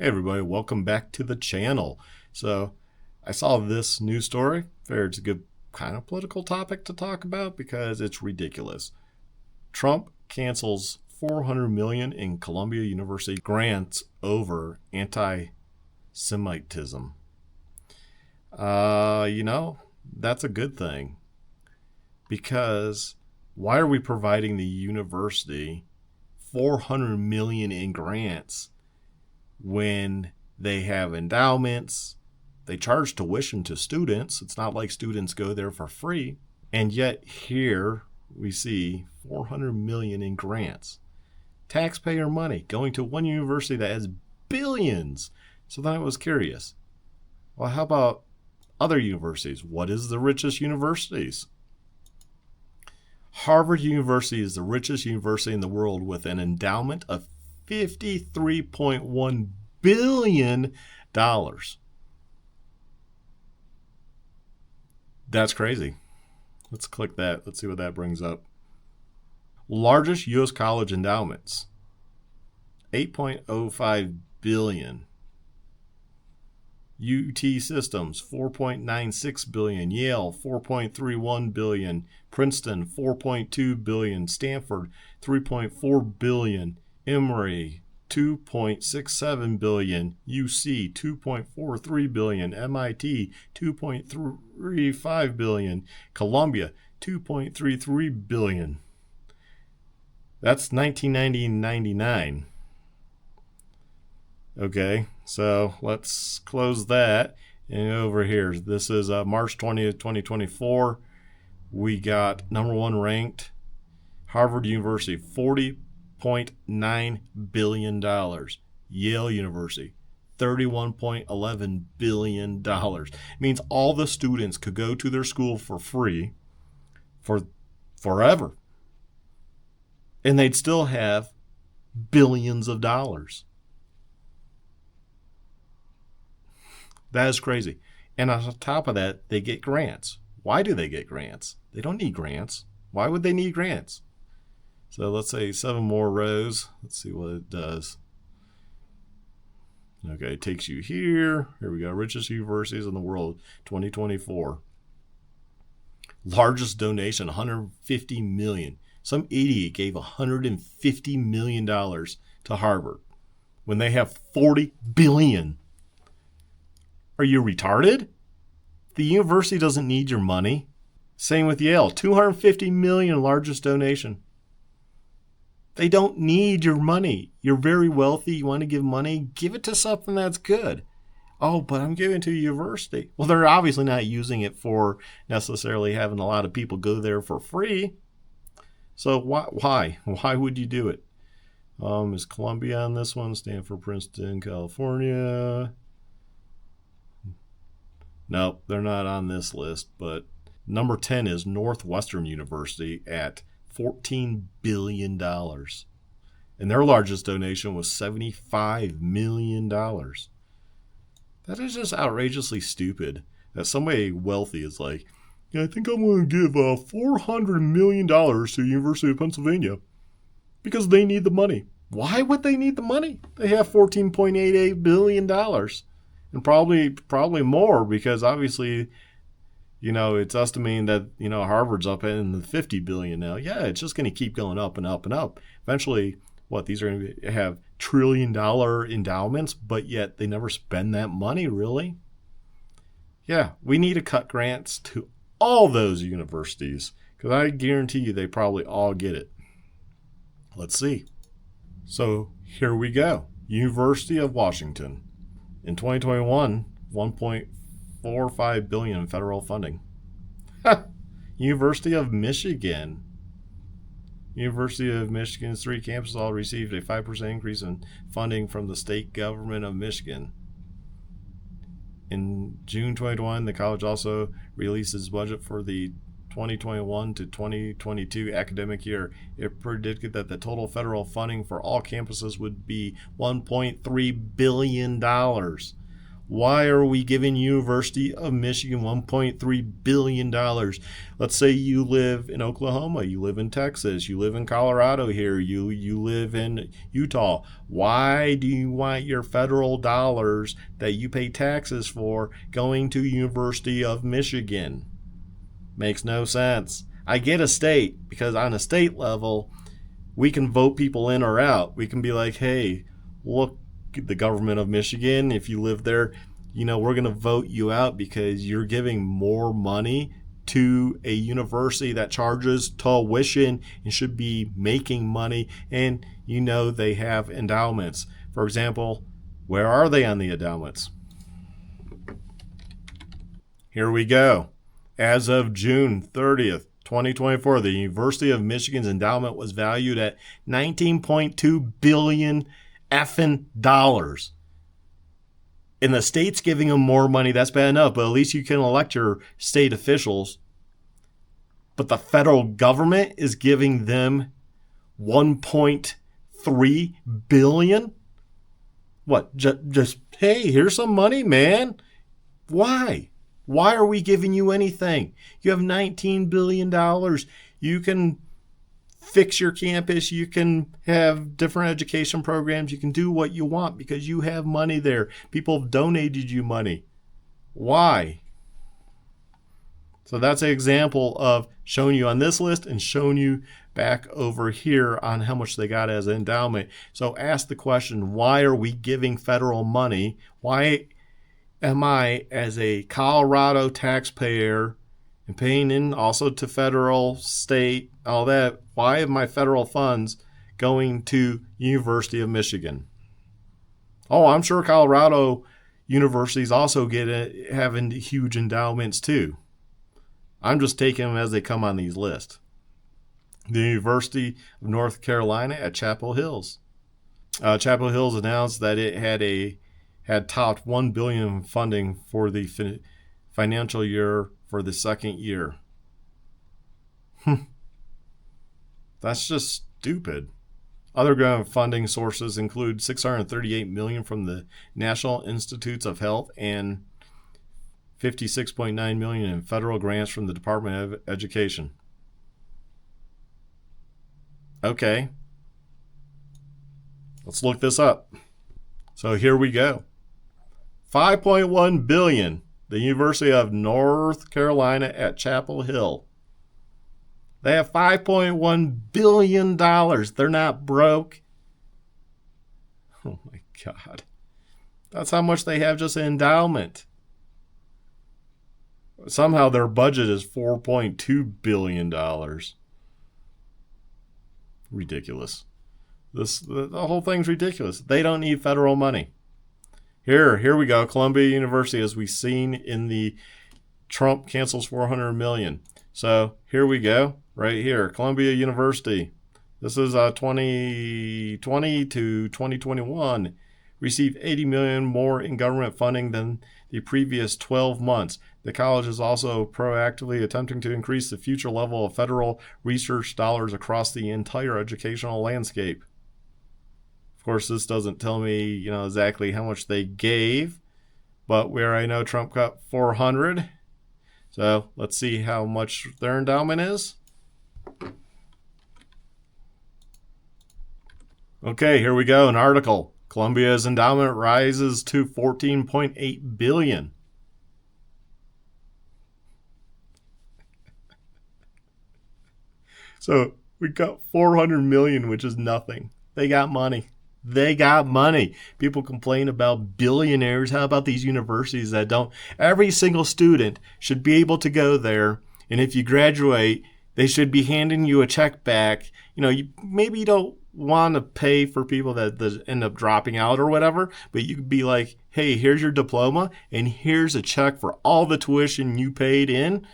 Hey everybody, welcome back to the channel. So I saw this news story. Figured it's a good kind of political topic to talk about because it's ridiculous. Trump cancels $400 million in Columbia University grants over anti-Semitism. That's a good thing, because why are we providing the university $400 million in grants when they have endowments? They charge tuition to students. It's not like students go there for free. And yet here we see $400 million in grants. Taxpayer money going to one university that has billions. So then I was curious. Well, how about other universities? What is the richest universities? Harvard University is the richest university in the world with an endowment of $53.1 billion. That's crazy. Let's click that. Let's see what that brings up. Largest U.S. college endowments, $8.05 billion. UT Systems, $4.96 billion. Yale, $4.31 billion. Princeton, $4.2 billion. Stanford, $3.4 billion. Emory, $2.67 billion. UC, $2.43 billion. MIT, $2.35 billion. Columbia, $2.33 billion. That's 1999. Okay, so let's close that. And over here, this is March 20th, 2024. We got number one ranked Harvard University, $40.9 billion. Yale University, $31.11 billion. It means all the students could go to their school for free for forever, and they'd still have billions of dollars. That is crazy. And on top of that, they get grants. Why do they get grants? They don't need grants. Why would they need grants? So let's say 7 more rows. Let's see what it does. Okay, it takes you here. Here we go. Richest universities in the world, 2024. Largest donation, $150 million. Some idiot gave $150 million to Harvard when they have $40 billion. Are you retarded? The university doesn't need your money. Same with Yale, $250 million, largest donation. They don't need your money. You're very wealthy. You want to give money? Give it to something that's good. Oh, but I'm giving it to a university. Well, they're obviously not using it for necessarily having a lot of people go there for free. So why? Why would you do it? Is Columbia on this one? Stanford, Princeton, California. Nope, they're not on this list, but number 10 is Northwestern University at $14 billion. And their largest donation was $75 million. That is just outrageously stupid. That somebody wealthy is like, yeah, I think I'm going to give $400 million to the University of Pennsylvania because they need the money. Why would they need the money? They have $14.88 billion. And probably more, because obviously, it's estimating that, Harvard's up in the $50 billion now. Yeah, it's just going to keep going up and up and up. Eventually, these are going to have $1 trillion endowments, but yet they never spend that money, really? Yeah, we need to cut grants to all those universities, because I guarantee you they probably all get it. Let's see. So here we go. University of Washington. In 2021, $1.45 billion in federal funding. University of Michigan. University of Michigan's 3 campuses all received a 5% increase in funding from the state government of Michigan. In June 2021, the college also released its budget for the 2021 to 2022 academic year. It predicted that the total federal funding for all campuses would be $1.3 billion, Why are we giving University of Michigan $1.3 billion? Let's say you live in Oklahoma, you live in Texas, you live in Colorado here, you live in Utah. Why do you want your federal dollars that you pay taxes for going to University of Michigan? Makes no sense. I get a state, because on a state level, we can vote people in or out. We can be like, hey, look, the government of Michigan, if you live there, we're going to vote you out because you're giving more money to a university that charges tuition and should be making money, and they have endowments. For example, where are they on the endowments? Here we go. As of June 30th, 2024, the University of Michigan's endowment was valued at $19.2 billion effing dollars. And the state's giving them more money. That's bad enough, but at least you can elect your state officials. But the federal government is giving them $1.3 billion. What? Just hey, here's some money, man. Why? Why are we giving you anything? You have $19 billion. You can fix your campus. You can have different education programs. You can do what you want because you have money there. People have donated you money. Why? So that's an example of showing you on this list and showing you back over here on how much they got as an endowment. So ask the question, why are we giving federal money? Why am I, as a Colorado taxpayer, and paying in also to federal, state, all that, why are my federal funds going to University of Michigan? Oh, I'm sure Colorado universities also having huge endowments too. I'm just taking them as they come on these lists. The University of North Carolina at Chapel Hills. Chapel Hills announced that it had topped $1 billion funding for the financial year for the second year. That's just stupid. Other grant funding sources include $638 million from the National Institutes of Health and $56.9 million in federal grants from the Department of Education. Okay. Let's look this up. So here we go. $5.1 billion. The University of North Carolina at Chapel Hill. They have $5.1 billion. They're not broke. Oh my God. That's how much they have just in endowment. Somehow their budget is $4.2 billion. Ridiculous. The whole thing's ridiculous. They don't need federal money. Here we go. Columbia University, as we've seen in the Trump cancels $400 million. So here we go. Right here. Columbia University. This is 2020 to 2021. Received $80 million more in government funding than the previous 12 months. The college is also proactively attempting to increase the future level of federal research dollars across the entire educational landscape. Of course, this doesn't tell me, exactly how much they gave, but where I know Trump got $400. So let's see how much their endowment is. Okay, here we go. An article. Columbia's endowment rises to $14.8 billion. So we got $400 million, which is nothing. They got money. They got money. People complain about billionaires. How about these universities that don't? Every single student should be able to go there, and if you graduate, they should be handing you a check back. Maybe you don't want to pay for people that end up dropping out or whatever, but you could be like, hey, here's your diploma, and here's a check for all the tuition you paid in.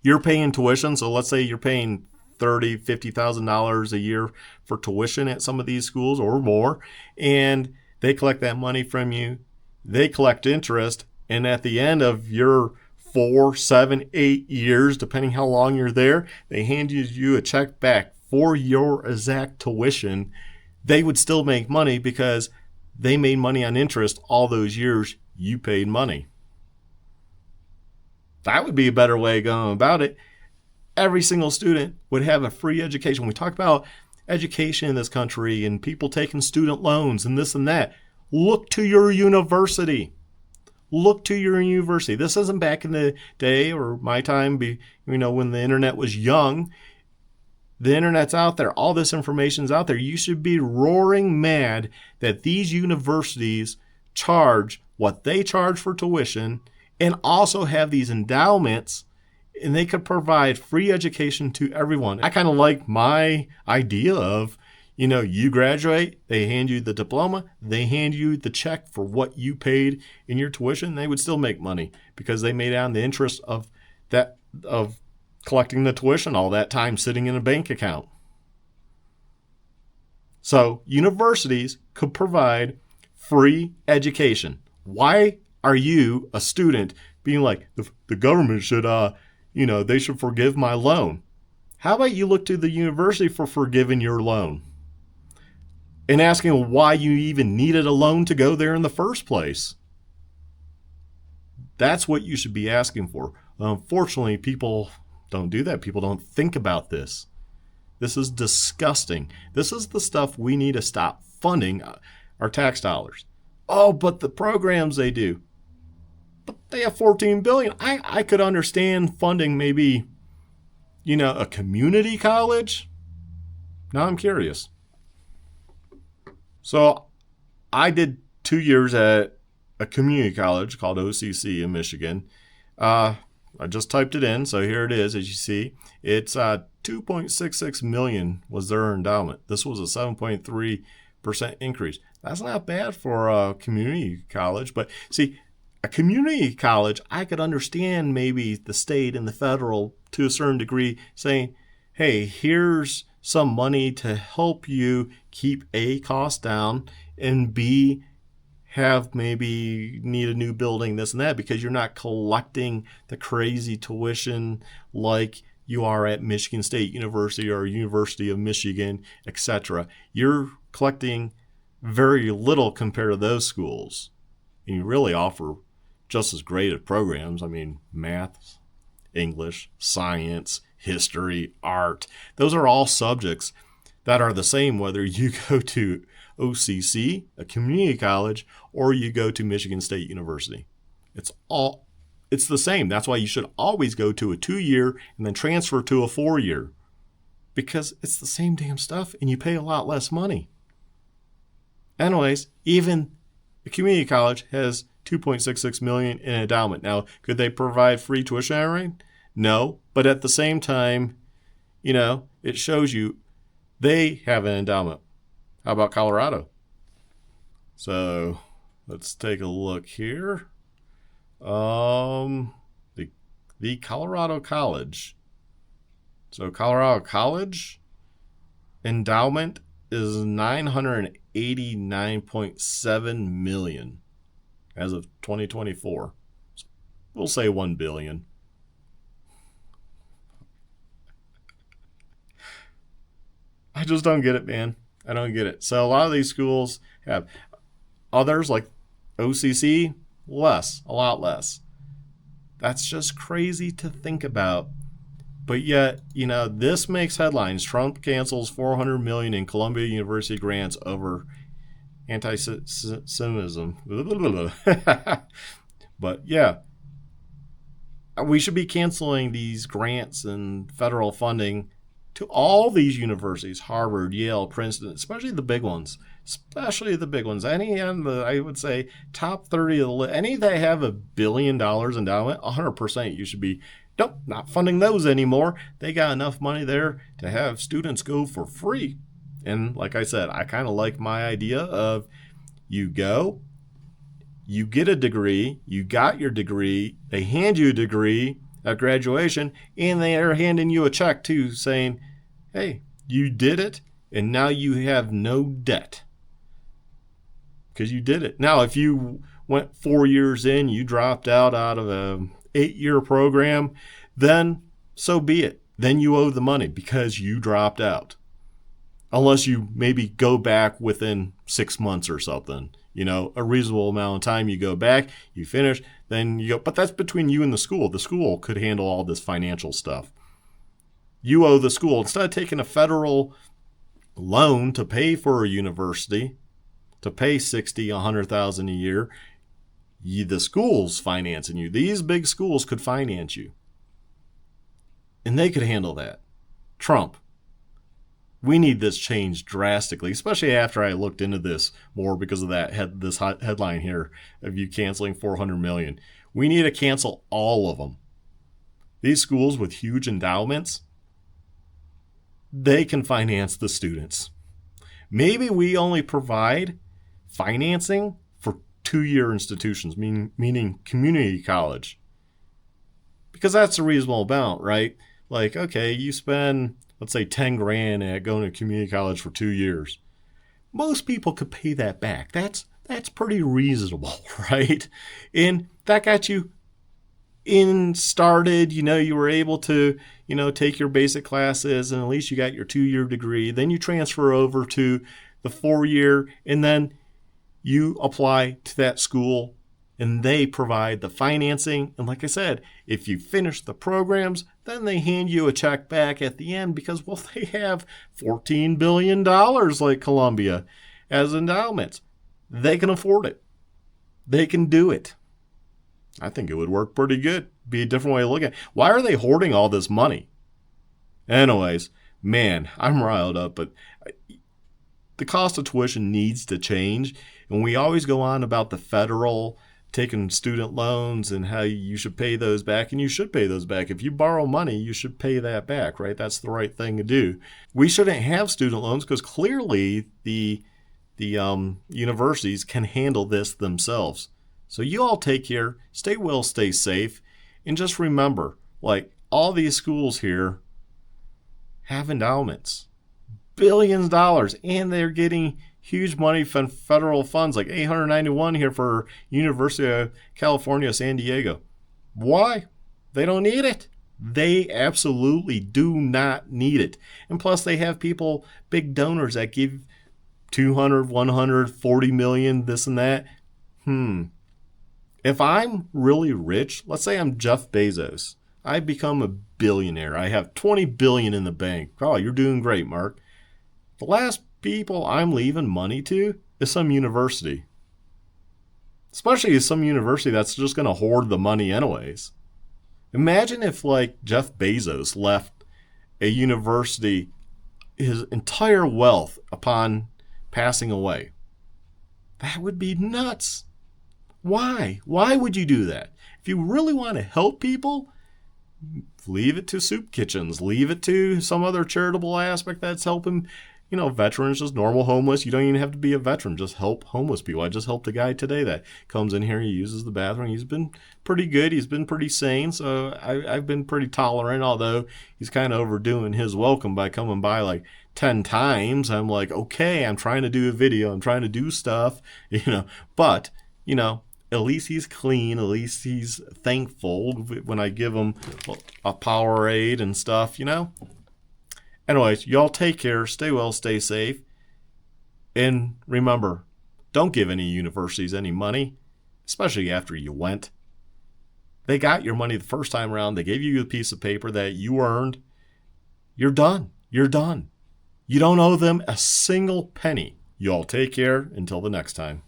You're paying tuition, so let's say you're paying $30,000, $50,000 a year for tuition at some of these schools or more, and they collect that money from you. They collect interest, and at the end of your 4, 7, 8 years, depending how long you're there, they hand you a check back for your exact tuition. They would still make money because they made money on interest all those years you paid money. That would be a better way of going about it. Every single student would have a free education. When we talk about education in this country and people taking student loans and this and that, look to your university. Look to your university. This isn't back in the day or my time, when the internet was young. The internet's out there. All this information's out there. You should be roaring mad that these universities charge what they charge for tuition and also have these endowments, and they could provide free education to everyone. I kind of like my idea of, you graduate, they hand you the diploma, they hand you the check for what you paid in your tuition. They would still make money because they made out the interest of collecting the tuition all that time sitting in a bank account. So universities could provide free education. Why are you, a student, being like, the government should, they should forgive my loan? How about you look to the university for forgiving your loan and asking why you even needed a loan to go there in the first place? That's what you should be asking for. Unfortunately, people don't do that. People don't think about this. This is disgusting. This is the stuff we need to stop funding our tax dollars. Oh, but the programs they do. But they have $14 billion. I could understand funding maybe, a community college. Now I'm curious. So I did 2 years at a community college called OCC in Michigan. I just typed it in, so here it is. As you see, it's $2.66 million was their endowment. This was a 7.3% increase. That's not bad for a community college, but see, a community college, I could understand maybe the state and the federal to a certain degree saying, hey, here's some money to help you keep A, costs down, and B, have maybe need a new building, this and that, because you're not collecting the crazy tuition like you are at Michigan State University or University of Michigan, etc. You're collecting very little compared to those schools. And you really offer just as great of programs. I mean, math, English, science, history, art. Those are all subjects that are the same whether you go to OCC, a community college, or you go to Michigan State University. It's the same. That's why you should always go to a 2-year and then transfer to a 4-year, because it's the same damn stuff and you pay a lot less money. Anyways, even a community college has $2.66 million in endowment. Now, could they provide free tuition? No, but at the same time, it shows you they have an endowment. How about Colorado? So let's take a look here. The Colorado College. So Colorado College endowment is $989.7 million as of 2024. We'll say $1 billion. I just don't get it, man. I don't get it. So a lot of these schools have others like OCC, a lot less. That's just crazy to think about. But yet, this makes headlines. Trump cancels $400 million in Columbia University grants over anti-Semitism. But yeah, we should be canceling these grants and federal funding to all these universities, Harvard, Yale, Princeton, especially the big ones. Any on the, I would say, top 30 of the list, any that have $1 billion endowment, 100% you should be, nope, not funding those anymore. They got enough money there to have students go for free. And like I said, I kind of like my idea of you go, you get a degree, you got your degree, they hand you a degree at graduation, and they are handing you a check too saying, hey, you did it, and now you have no debt because you did it. Now, if you went 4 years in, you dropped out of a 8-year program, then so be it. Then you owe the money because you dropped out. Unless you maybe go back within 6 months or something. A reasonable amount of time. You go back, you finish, then you go. But that's between you and the school. The school could handle all this financial stuff. You owe the school, instead of taking a federal loan to pay for a university, to pay $60,000, $100,000 a year, the school's financing you. These big schools could finance you. And they could handle that. Trump. We need this changed drastically, especially after I looked into this more because of this headline here of you canceling $400 million. We need to cancel all of them. These schools with huge endowments, they can finance the students. Maybe we only provide financing for 2-year institutions, meaning community college. Because that's a reasonable amount, right? Like, okay, you spend, let's say, $10,000 at going to community college for 2 years. Most people could pay that back. That's pretty reasonable, right? And that got you started. You were able to, take your basic classes, and at least you got your 2-year degree. Then you transfer over to the 4-year, and then you apply to that school, and they provide the financing. And like I said, if you finish the programs, then they hand you a check back at the end because, well, they have $14 billion like Columbia as endowments. They can afford it. They can do it. I think it would work pretty good. Be a different way of looking at it. Why are they hoarding all this money? Anyways, man, I'm riled up, but the cost of tuition needs to change. And we always go on about the federal taking student loans and how you should pay those back, and you should pay those back. If you borrow money, you should pay that back, right? That's the right thing to do. We shouldn't have student loans because clearly the universities can handle this themselves. So you all take care, stay well, stay safe, and just remember, like, all these schools here have endowments, billions of dollars, and they're getting huge money from federal funds, like $891 here for University of California, San Diego. Why? They don't need it. They absolutely do not need it. And plus they have people, big donors that give 200, 100, 40 million, this and that. If I'm really rich, let's say I'm Jeff Bezos, I become a billionaire. I have 20 billion in the bank. Oh, you're doing great, Mark. The last people I'm leaving money to is some university. Especially some university that's just going to hoard the money anyways. Imagine if, like, Jeff Bezos left a university his entire wealth upon passing away. That would be nuts. Why? Why would you do that? If you really want to help people, leave it to soup kitchens. Leave it to some other charitable aspect that's helping, veterans, just normal homeless. You don't even have to be a veteran. Just help homeless people. I just helped a guy today that comes in here. He uses the bathroom. He's been pretty good. He's been pretty sane. So I've been pretty tolerant, although he's kind of overdoing his welcome by coming by like 10 times. I'm like, okay, I'm trying to do a video. I'm trying to do stuff, but, at least he's clean. At least he's thankful when I give him a Powerade and stuff, Anyways, y'all take care. Stay well, stay safe. And remember, don't give any universities any money, especially after you went. They got your money the first time around. They gave you a piece of paper that you earned. You're done. You're done. You don't owe them a single penny. Y'all take care until the next time.